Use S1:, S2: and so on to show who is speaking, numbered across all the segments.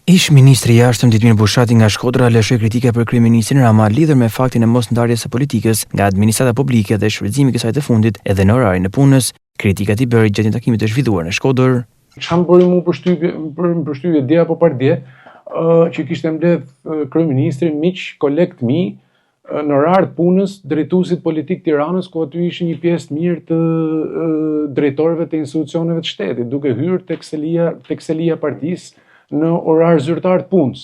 S1: Ish ministri i jashtëm Ditmir Bushati nga Shkodra lëshoi kritike për kryeministrin Rama lidhur me faktin e mosndarjes së politikës nga administrata publike dhe shfrytëzimi i kësaj të fundit edhe në orarin e punës. Kritikat i bëri gjatë një takimi të zhvilluar në Shkodër.
S2: Çam bëri mu përshtypje dje apo pardje që kishte mbledh kryeministri miq, koleg të mi në orar të punës drejtuesit politik Tiranës, ku aty ishin një pjesë mirë të drejtorëve të institucioneve të shtetit, duke hyrë tek selia partisë në orar zyrtar të punës.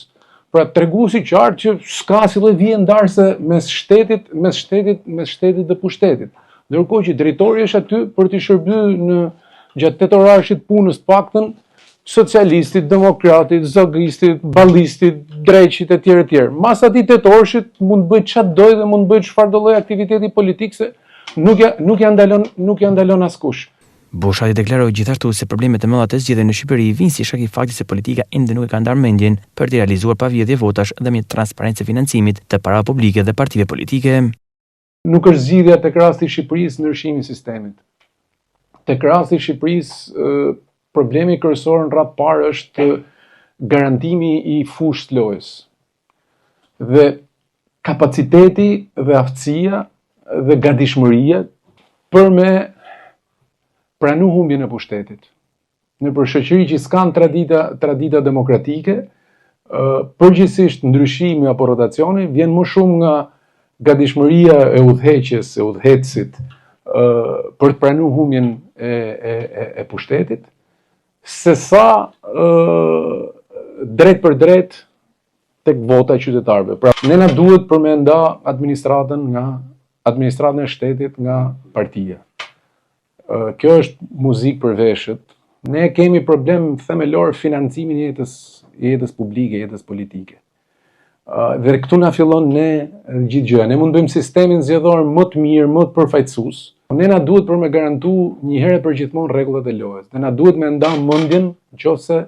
S2: Pra tregu si qartë që s'ka si lloj vije ndarse mes shtetit dhe pushtetit. Ndërkohë që drejtori është aty për të shërbyer gjatë 8 orarësh të punës paktën socialistit, demokratit, zogristit, ballistit, dreqit e tjerë. Mas atij 8 orësh mund bëj çfarë doj dhe mund bëj çfarë do lloj aktiviteti politik se nuk ja ndalon askush.
S1: Bushati deklaroi gjithashtu se problemet e mëdha të zgjidhjen në Shqipëri vijnë si shkak i faktit se politika ende nuk e ka ndarë mendjen për të realizuar pavjedhje votash dhe me transparencë e financimit të parave publike dhe partive politike.
S2: Nuk është zgjidhja tek rasti i Shqipërisë ndryshimi i sistemit. Tek rasti i Shqipërisë problemi kryesor në radhë parë është garantimi i fushës së lojës. Dhe kapaciteti dhe aftësia dhe gatishmëria për me pranu humbjen e pushtetit. Në për shoqëri që s'kan tradita demokratike, përgjithsisht ndryshimi apo rotacioni vjen më shumë nga gatishmëria e udhëheqjes, e udhëhecit për të pranuar humbjen e pushtetit, sesa drejt për drejt tek vota e qytetarëve. Pra ne na duhet për me nda administratën e shtetit nga partia. Kjo është muzikë për veshët. Ne kemi problem themelor financimin e jetës publike, jetës politike. Dhe këtu na fillon ne gjithë gjëja. Ne mund bëjmë sistemin zgjedhor më të mirë, më të përfaqësues. Ne na duhet për me garantu një herë për gjithmonë rregullat e lojës. Ne na duhet me nda mendjen nëse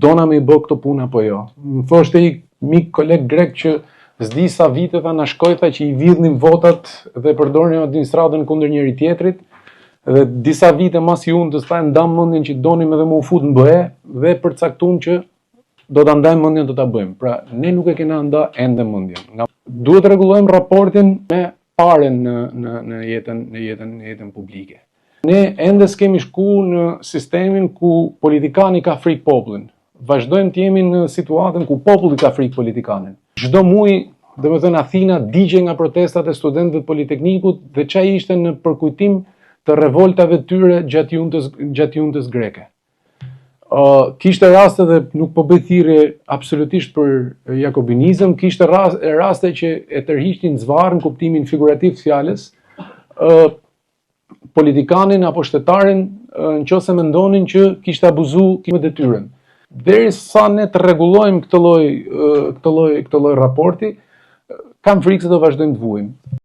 S2: dona me i bë këto punë apo jo. Më thoshte i mik koleg grek që s'di sa vite na shkojtha që i vidhnim votat dhe përdornin administratën kundër njëri tjetrit, dhe disa vite mas i unë të staj ndam mendjen që donim edhe më u fut në BE dhe përcaktuam që do ta ndajmë mendjen do ta bëjmë. Pra ne nuk e kena nda ende mendjen. Duhet të rregullojmë raportin me paren në jetën publike. Ne ende s'kemi shku në sistemin ku politikani ka frikë popullin. Vazhdojmë të jemi në situatën ku populli ka frikë politikanin. Çdo muaj, domethënë Athina digje nga protestat e studentëve të Politeknikut dhe çai ishte në përkujtim të revoltave të tyre gjatë juntës greke. Kishte raste dhe nuk po bëj thirrje absolutisht për jakobinizëm, kishte raste që e tërhiqnin zvarr në kuptimin figurativ të fjalës politikanin apo shtetarin nëse mendonin që kishte abuzuar me detyrën. Derisa ne të rregullojmë këtë lloj raporti, kam frikë se do vazhdojmë të vuajmë.